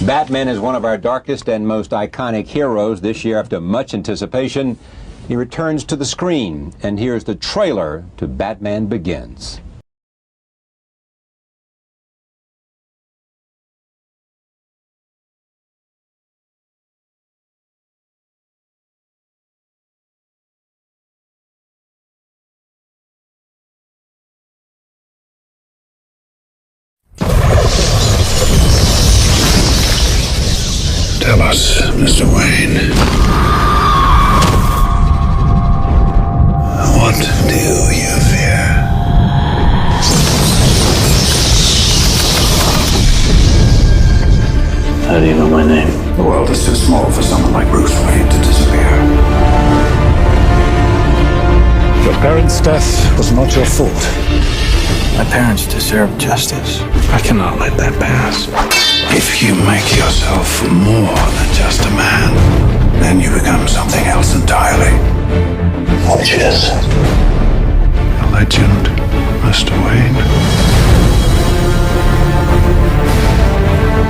Batman is one of our darkest and most iconic heroes. This year, after much anticipation, he returns to the screen. And here's the trailer to Batman Begins. Tell us, Mr. Wayne. What do you fear? How do you know my name? The world is too small for someone like Bruce Wayne to disappear. Your parents' death was not your fault. My parents deserve justice. I cannot let that pass. If you make yourself more than just a man, then you become something else entirely. Which is? A legend, Mr. Wayne.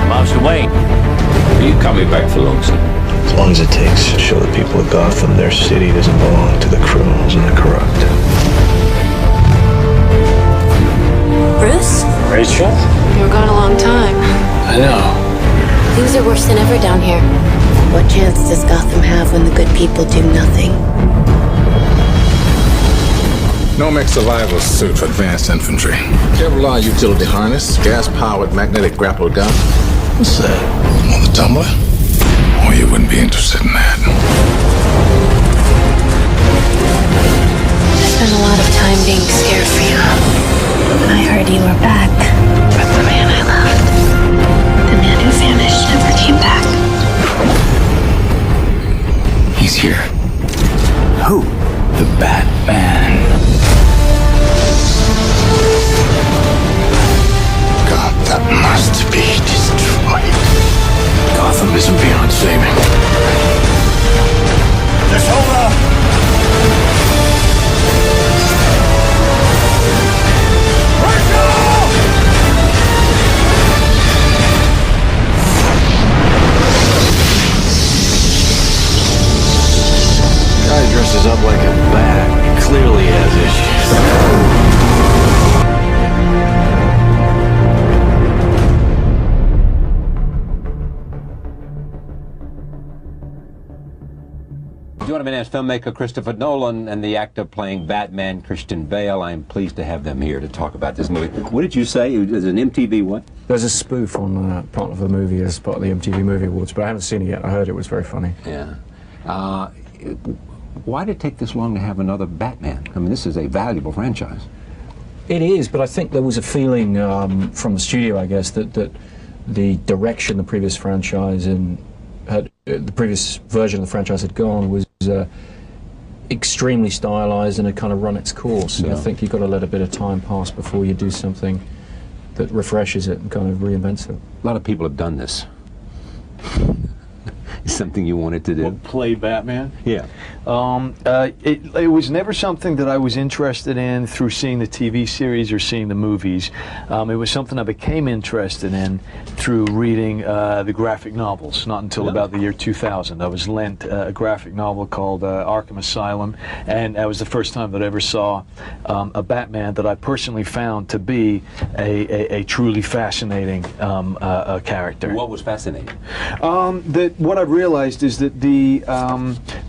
Master Wayne, are you coming back for long, sir? As long as it takes to show the people of Gotham their city doesn't belong to the criminals and the corrupt. Bruce? Rachel? You were gone a long time. I know. Things are worse than ever down here. What chance does Gotham have when the good people do nothing? Nomex survival suit for advanced infantry. Kevlar utility harness, gas-powered magnetic grapple gun. What's that? On the tumbler? Or you wouldn't be interested in that. I spent a lot of time being scared for you. When I heard you were back with the man I loved, the man who vanished never came back. He's here. Who? The Batman. Gotham must be destroyed. Gotham isn't beyond saving. It's over! Guy dresses up like a bat. Clearly has issues. Joining me now is filmmaker Christopher Nolan and the actor playing Batman, Christian Bale. I am pleased to have them here to talk about this movie. What did you say? It was an MTV what? There's a spoof on part of the movie as part of the MTV Movie Awards, but I haven't seen it yet. I heard it was very funny. Yeah. Why did it take this long to have another Batman? I mean, this is a valuable franchise. It is, but I think there was a feeling from the studio, I guess, that the direction the previous franchise the previous version of the franchise had gone was extremely stylized and had kind of run its course. And I think you've got to let a bit of time pass before you do something that refreshes it and kind of reinvents it. A lot of people have done this. Is something you wanted to do? Play Batman? Yeah. It was never something that I was interested in through seeing the TV series or seeing the movies. It was something I became interested in through reading the graphic novels, not until about the year 2000. I was lent a graphic novel called Arkham Asylum, and that was the first time that I ever saw a Batman that I personally found to be a truly fascinating character. What was fascinating? What I've realized is that the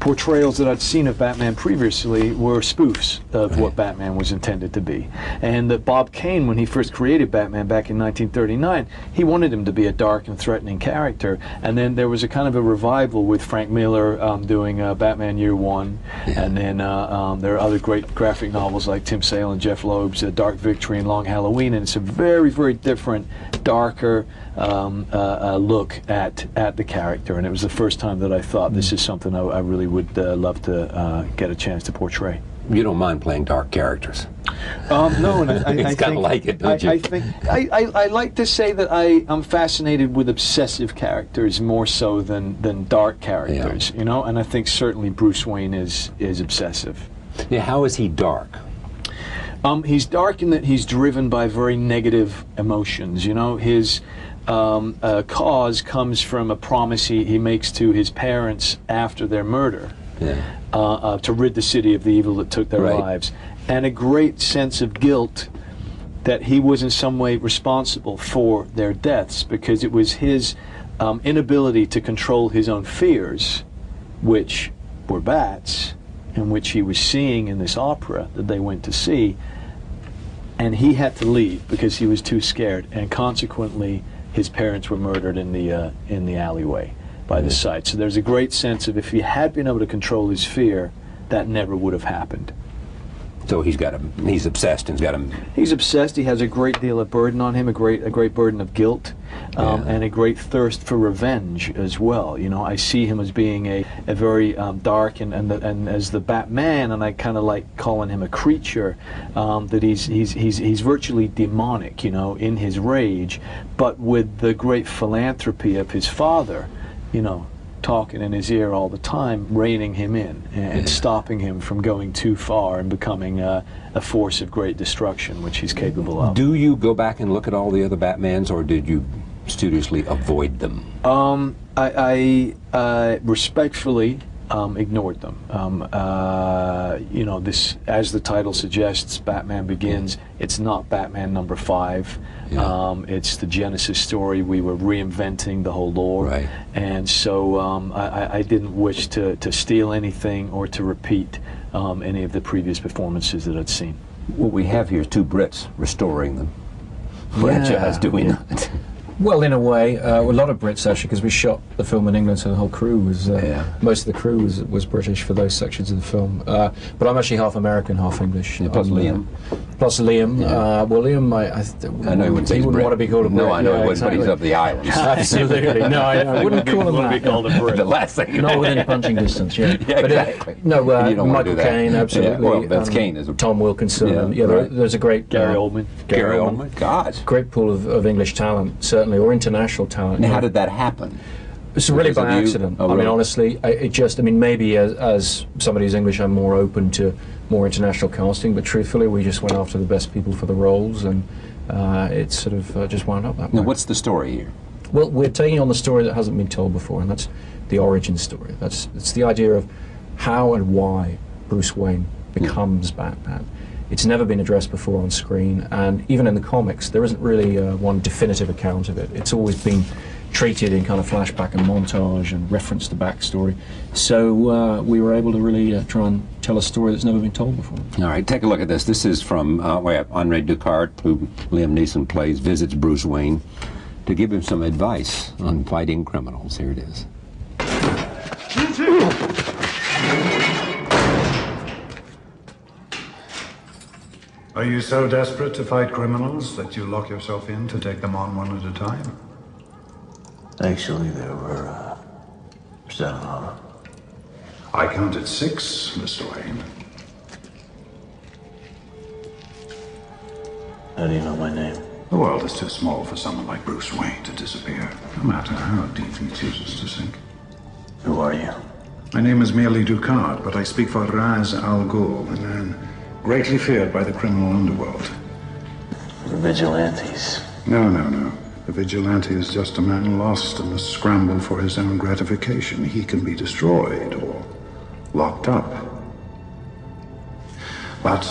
portrayals that I'd seen of Batman previously were spoofs of what Batman was intended to be. And that Bob Kane, when he first created Batman back in 1939, he wanted him to be a dark and threatening character. And then there was a kind of a revival with Frank Miller doing Batman Year One. And then there are other great graphic novels like Tim Sale and Jeff Loeb's Dark Victory and Long Halloween. And it's a very, very different, darker look at the character. And it was the first time that I thought this is something I really would love to get a chance to portray. You don't mind playing dark characters? No, and I kind of like it, don't you? I like to say that I'm fascinated with obsessive characters more so than dark characters, you know. And I think certainly Bruce Wayne is obsessive. Yeah, how is he dark? He's dark in that he's driven by very negative emotions. You know, his cause comes from a promise he makes to his parents after their murder, to rid the city of the evil that took their lives, and a great sense of guilt that he was in some way responsible for their deaths, because it was his inability to control his own fears, which were bats, and which he was seeing in this opera that they went to see, and he had to leave because he was too scared, and consequently his parents were murdered in the alleyway by the side. So there's a great sense of, if he had been able to control his fear, that never would have happened. So he's obsessed and He's obsessed. He has a great deal of burden on him, a great burden of guilt, and a great thirst for revenge as well. You know, I see him as being a very dark and as the Batman, and I kind of like calling him a creature, that he's virtually demonic, you know, in his rage, but with the great philanthropy of his father, you know, talking in his ear all the time, reining him in and stopping him from going too far and becoming a force of great destruction, which he's capable of. Do you go back and look at all the other Batmans, or did you studiously avoid them? I respectfully ignored them. You know, this, as the title suggests, Batman Begins. It's not Batman number 5. It's the Genesis story. We were reinventing the whole lore, and so I didn't wish to steal anything or to repeat any of the previous performances that I'd seen. What we have here is 2 Brits restoring the franchise, do we not? Well, in a way, a lot of Brits actually, because we shot the film in England, so the whole crew was, most of the crew was British for those sections of the film. But I'm actually half American, half English. Plus Liam. Plus Liam. Well, Liam, I know he wouldn't want to be called a Brit. No, I know he wouldn't, but he's of the islands. Absolutely. No, I wouldn't call him that. Called a Brit. The last thing. Not within punching distance, Exactly. But, Michael Caine, absolutely. Well, that's Caine. Tom Wilkinson. There's a great... Gary Oldman. Gary Oldman. God. Great pool of English talent, certainly, or international talent. Now, how did that happen? It's really by accident. Oh, I mean, honestly, maybe as somebody who's English, I'm more open to more international casting, but truthfully, we just went after the best people for the roles, and it sort of just wound up that way. Now, what's the story here? Well, we're taking on the story that hasn't been told before, and that's the origin story. It's the idea of how and why Bruce Wayne becomes Batman. It's never been addressed before on screen, and even in the comics, there isn't really one definitive account of it. It's always been treated in kind of flashback and montage and reference the backstory. So we were able to really try and tell a story that's never been told before. All right, take a look at this. This is from Andre Ducart, who Liam Neeson plays, visits Bruce Wayne to give him some advice on fighting criminals. Here it is. Are you so desperate to fight criminals that you lock yourself in to take them on one at a time? Actually, there were 7 of them. I counted 6, Mr. Wayne. How do you know my name? The world is too small for someone like Bruce Wayne to disappear, no matter how deep he chooses to sink. Who are you? My name is merely Ducard, but I speak for Raz Al Ghul, a man greatly feared by the criminal underworld. The vigilantes. No. The vigilante is just a man lost in the scramble for his own gratification. He can be destroyed or locked up. But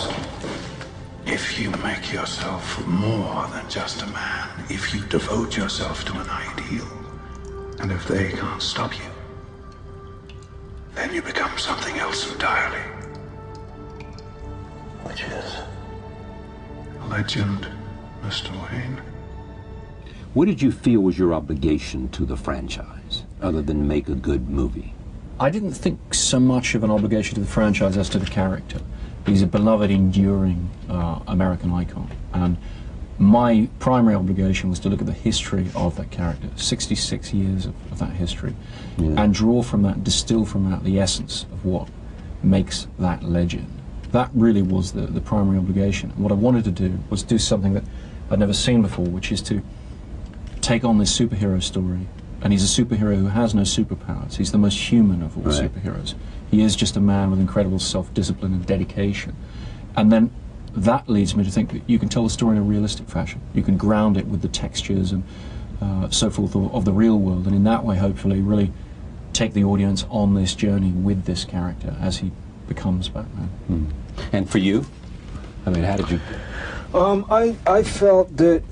if you make yourself more than just a man, if you devote yourself to an ideal, and if they can't stop you, then you become something else entirely. Which is? A legend, Mr. Wayne. What did you feel was your obligation to the franchise, other than make a good movie? I didn't think so much of an obligation to the franchise as to the character. He's a beloved, enduring American icon. And my primary obligation was to look at the history of that character, 66 years of that history, and draw from that, distill from that the essence of what makes that legend. That really was the primary obligation. And what I wanted to do was do something that I'd never seen before, which is to take on this superhero story. And he's a superhero who has no superpowers. He's the most human of all superheroes. He is just a man with incredible self-discipline and dedication. And then that leads me to think that you can tell the story in a realistic fashion. You can ground it with the textures and so forth of the real world, and in that way, hopefully, really take the audience on this journey with this character as he becomes Batman. And for you, I mean, how did you? I felt that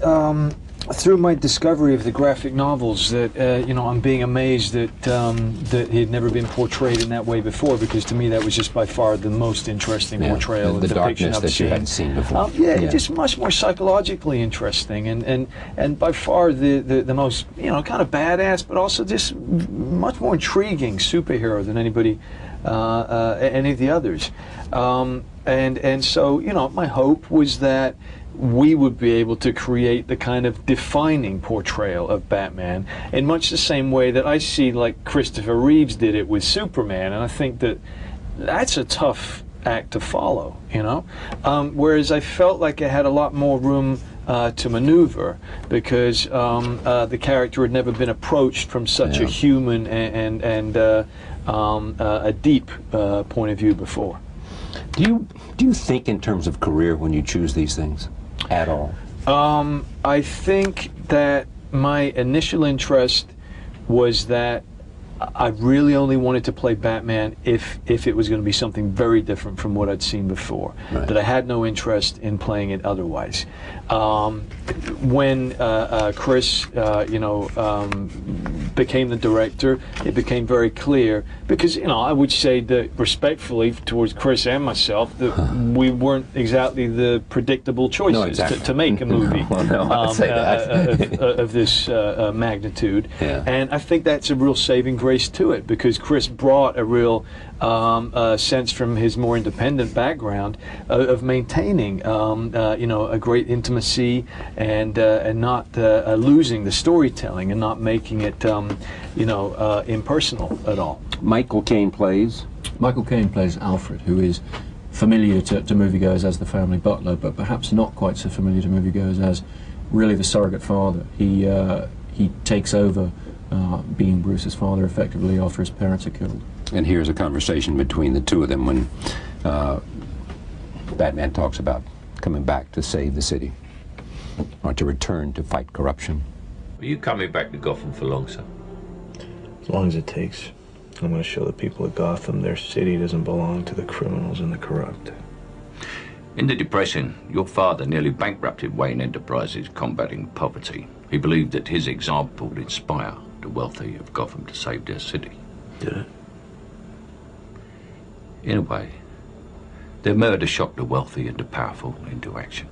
through my discovery of the graphic novels that I'm being amazed that that he had never been portrayed in that way before, because to me that was just by far the most interesting portrayal the and depiction darkness I've that seen. you hadn't seen before. Just much more psychologically interesting and by far the most kind of badass, but also just much more intriguing superhero than anybody any of the others. And so my hope was that we would be able to create the kind of defining portrayal of Batman in much the same way that I see like Christopher Reeves did it with Superman, and I think that that's a tough act to follow, whereas I felt like it had a lot more room to maneuver because the character had never been approached from such a human and a deep point of view before. Do you think in terms of career when you choose these things at all? I think that my initial interest was that I really only wanted to play Batman if it was going to be something very different from what I'd seen before. Right. That I had no interest in playing it otherwise. When Chris, became the director, it became very clear because I would say that respectfully towards Chris and myself that we weren't exactly the predictable choices to make a movie of this magnitude. Yeah. And I think that's a real saving grace to it because Chris brought a real sense from his more independent background of maintaining a great intimacy and not losing the storytelling and not making it impersonal at all. Michael Caine plays Alfred, who is familiar to moviegoers as the family butler, but perhaps not quite so familiar to moviegoers as really the surrogate father. He takes over being Bruce's father effectively after his parents are killed. And here's a conversation between the two of them when Batman talks about coming back to save the city or to return to fight corruption. Are you coming back to Gotham for long, sir? As long as it takes. I'm going to show the people of Gotham their city doesn't belong to the criminals and the corrupt. In the Depression, your father nearly bankrupted Wayne Enterprises combating poverty. He believed that his example would inspire the wealthy of Gotham to save their city. Did it? In a way, their murder shocked the wealthy and the powerful into action.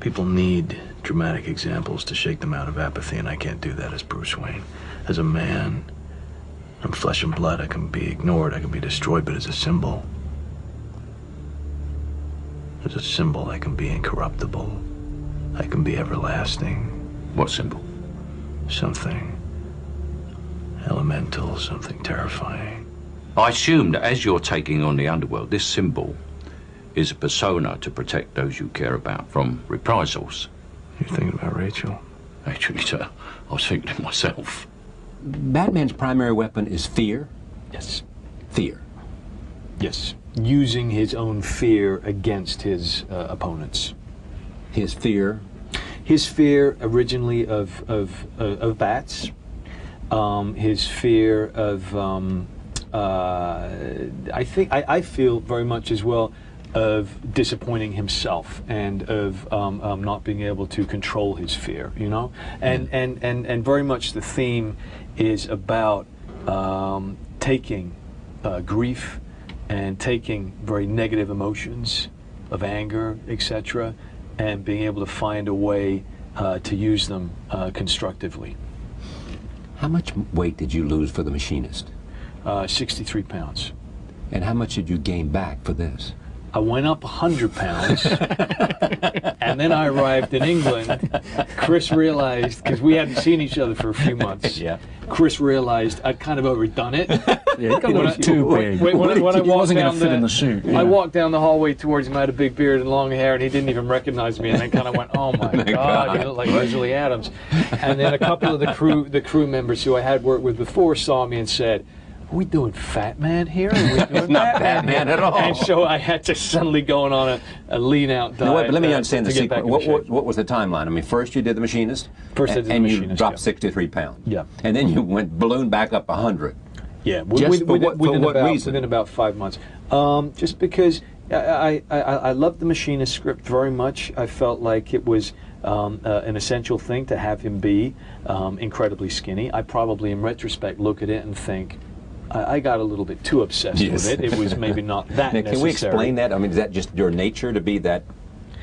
People need dramatic examples to shake them out of apathy, and I can't do that as Bruce Wayne. As a man, I'm flesh and blood. I can be ignored, I can be destroyed, but as a symbol, I can be incorruptible. I can be everlasting. What symbol? Something elemental, something terrifying. I assume that as you're taking on the underworld, this symbol is a persona to protect those you care about from reprisals. You're thinking about Rachel? Actually, sir, I was thinking of myself. Batman's primary weapon is fear? Yes. Fear. Yes. Using his own fear against his opponents. His fear? His fear originally of bats. His fear of I feel very much as well of disappointing himself and of not being able to control his fear, and very much the theme is about taking grief and taking very negative emotions of anger, etc., and being able to find a way to use them constructively. How much weight did you lose for The Machinist? 63 pounds. And how much did you gain back for this? I went up 100 pounds, and then I arrived in England. Chris realized, because we hadn't seen each other for a few months, Chris realized I'd kind of overdone it. Yeah, it was too big. When I wasn't going to fit in the suit. Yeah. I walked down the hallway towards him. I had a big beard and long hair, and he didn't even recognize me. And I kind of went, "Oh my God, you look like Leslie Adams." And then a couple of the crew members who I had worked with before saw me and said, we doing Fat Man here? Are we doing It's not Batman at all. And so I had to suddenly go on a lean-out diet. No, wait, but let me understand the to get back sequence. in shape. What was the timeline? I mean, first you did The Machinist. First I did The and Machinist, you dropped yeah. 63 pounds. Yeah. And then you went balloon back up 100. Yeah, Just for what reason? Within about 5 months. Just because I loved the Machinist script very much. I felt like it was an essential thing to have him be incredibly skinny. I probably, in retrospect, look at it and think, I got a little bit too obsessed with it. It was maybe not that Now, necessary. can we explain that? I mean, is that just your nature to be that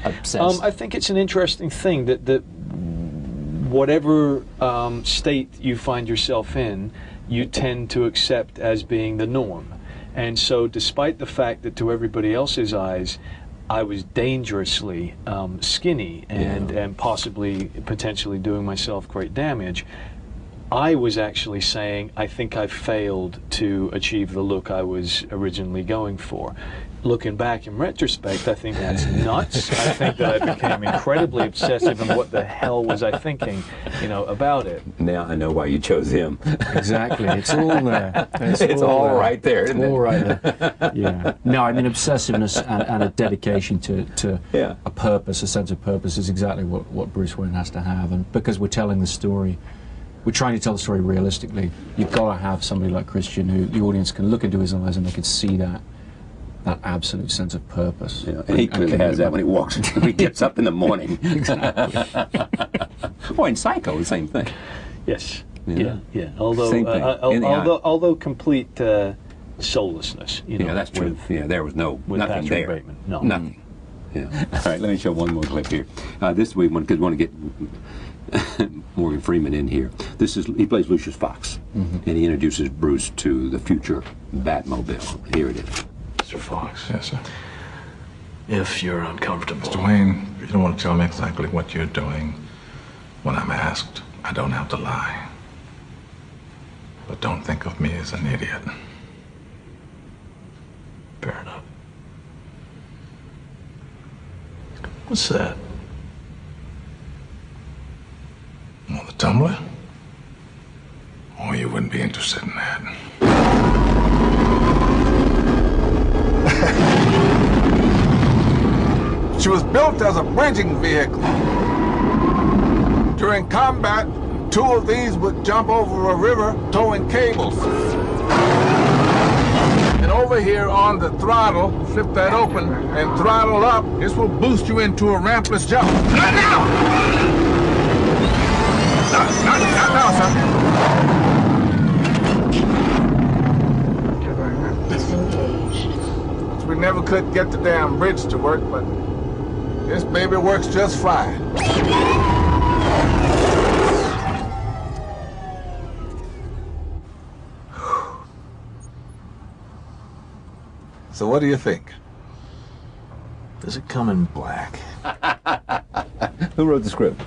obsessed? I think it's an interesting thing that whatever state you find yourself in, you tend to accept as being the norm. And so despite the fact that to everybody else's eyes, I was dangerously skinny and possibly, potentially doing myself great damage, I was actually saying, I think I failed to achieve the look I was originally going for. Looking back in retrospect, I think that's nuts. I think that I became incredibly obsessive, and what the hell was I thinking, about it? Now I know why you chose him. Exactly. It's all there. It's all there. right there, isn't it? All right there. Yeah. No, I mean, obsessiveness and a dedication to a purpose, a sense of purpose, is exactly what Bruce Wayne has to have. And because we're telling the story, we're trying to tell the story realistically, you've got to have somebody like Christian who the audience can look into his eyes and they can see that absolute sense of purpose. Yeah, and he clearly has that when he walks, when he gets up in the morning. Exactly. Oh, in Psycho, the same thing. Yes. Yeah. Yeah. Although, Same thing. although complete soullessness. Yeah, that's true. There was with nothing Patrick there. Bateman. No. Nothing. Yeah. All right, let me show one more clip here. This we want, because we want to get Morgan Freeman in here. He plays Lucius Fox, and he introduces Bruce to the future Batmobile. Here it is. Mr. Fox, Yes, sir. if you're uncomfortable, Mr. Wayne, you don't want to tell me exactly what you're doing when I'm asked. I don't have to lie. But don't think of me as an idiot. fair enough. What's that? On the tumbler? Oh, you wouldn't be interested in that. She was built as a bridging vehicle. During combat, 2 of these would jump over a river towing cables. And over here on the throttle, flip that open and throttle up. This will boost you into a rampless jump. Not now! Not now, sir. We never could get the damn bridge to work, but this baby works just fine. So what do you think? Does it come in black? Who wrote the script?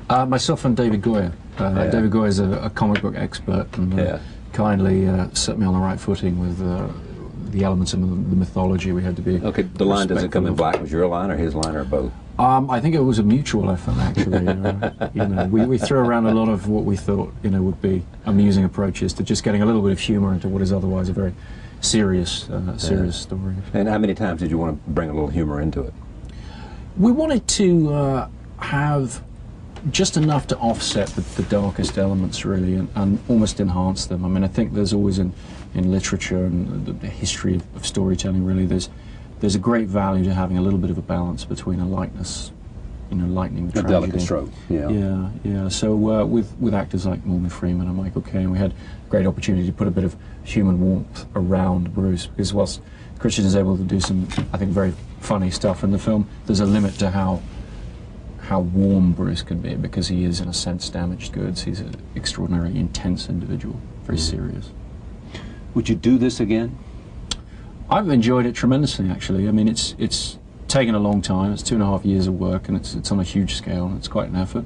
Myself and David Goyer. David Goyer is a comic book expert and kindly set me on the right footing with the elements of the mythology we had to be. Okay, the line doesn't come in black. Was your line or his line or both? I think it was a mutual effort, actually. We threw around a lot of what we thought would be amusing approaches to just getting a little bit of humor into what is otherwise a very serious story. And how many times did you want to bring a little humor into it? We wanted to have just enough to offset the darkest elements, really, and almost enhance them. I mean, I think there's always in literature and the history of storytelling, really, there's a great value to having a little bit of a balance between a lightness, lightening the tragedy. A delicate stroke, Yeah. So with actors like Morgan Freeman and Michael Caine, we had great opportunity to put a bit of human warmth around Bruce, because whilst Christian is able to do some, I think, very funny stuff in the film, there's a limit to how warm Bruce can be, because he is, in a sense, damaged goods. He's an extraordinarily intense individual, very serious. Would you do this again? I've enjoyed it tremendously, actually. I mean, it's taken a long time. It's 2.5 years of work, and it's on a huge scale, and it's quite an effort.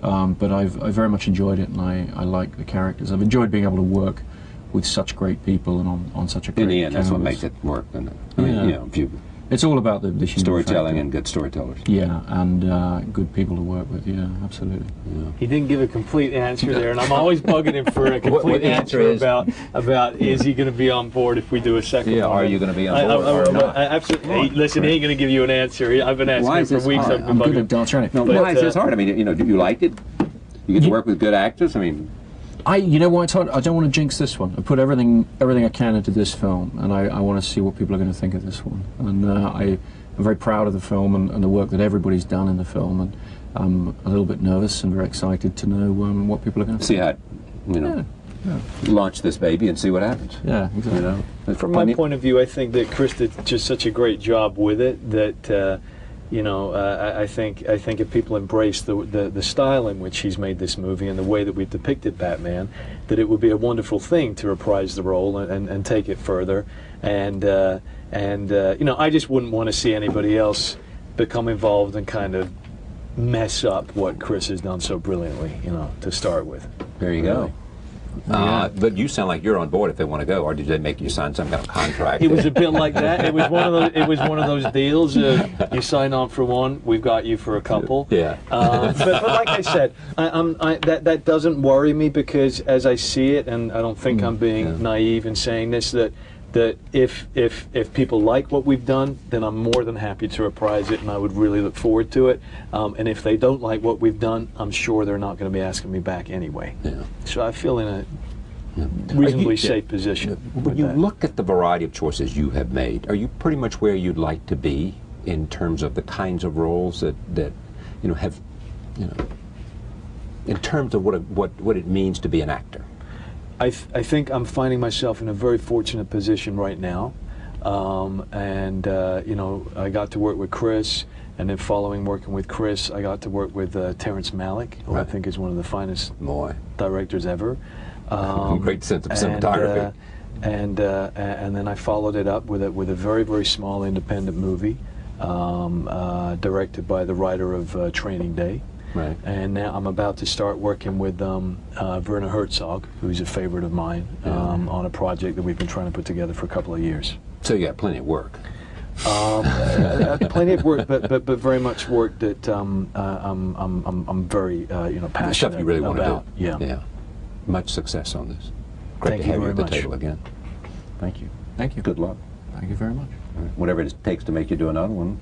But I very much enjoyed it, and I like the characters. I've enjoyed being able to work with such great people and on such a great In the end, that's what canvas. makes it work, isn't it? I mean, if you It's all about the human storytelling factor. and good storytellers. Yeah, and good people to work with. Yeah, absolutely. Yeah. He didn't give a complete answer there, and I'm always bugging him for a complete what the answer is. about is he going to be on board if we do a second Yeah, one? are you going to be on board or not? Absolutely. Hey, listen, he ain't going to give you an answer. I've been asking Why him is for this weeks. hard? I've been I'm good bugging at dance training. No, But, why is this hard? I mean, do you like it? You get to work with good actors? I mean, You know what? I don't want to jinx this one. I put everything I can into this film, and I want to see what people are going to think of this one. And I'm very proud of the film and the work that everybody's done in the film, and I'm a little bit nervous and very excited to know what people are going to see think. how, launch this baby and see what happens. Yeah, exactly. You know, From my point of view, I think that Chris did just such a great job with it that I think if people embrace the style in which he's made this movie and the way that we've depicted Batman, that it would be a wonderful thing to reprise the role and take it further. And I just wouldn't want to see anybody else become involved and kind of mess up what Chris has done so brilliantly, to start with. There you go. But you sound like you're on board if they want to go, or did they make you sign some kind of contract? It was a bit like that. It was one of those deals. You sign on for one, we've got you for a couple. Yeah. But like I said, that doesn't worry me because as I see it, and I don't think I'm being naive in saying this, that if people like what we've done, then I'm more than happy to reprise it, and I would really look forward to it. And if they don't like what we've done, I'm sure they're not going to be asking me back anyway. Yeah. So I feel in a reasonably safe position. When you look at the variety of choices you have made, are you pretty much where you'd like to be in terms of the kinds of roles that have, in terms of what it means to be an actor? I think I'm finding myself in a very fortunate position right now, I got to work with Chris, and then following working with Chris, I got to work with Terrence Malick, who I think is one of the finest directors ever. Great sense of cinematography. And then I followed it up with a very, very small independent movie, directed by the writer of Training Day. Right. And now I'm about to start working with Werner Herzog, who's a favorite of mine, on a project that we've been trying to put together for a couple of years. So you got plenty of work. Plenty of work, but very much work that I'm very passionate Stuff you really want about. to do. Yeah. Much success on this. Great Thank to you have you very at the much. table again. Thank you. Thank you. Good luck. Thank you very much. Whatever it takes to make you do another one.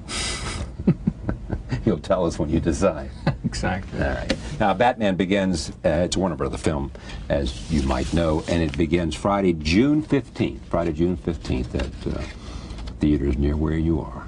You'll tell us when you decide. Exactly. All right. Now, Batman begins, it's a Warner Brother film, as you might know, and it begins Friday, June 15th. Friday, June 15th at theaters near where you are.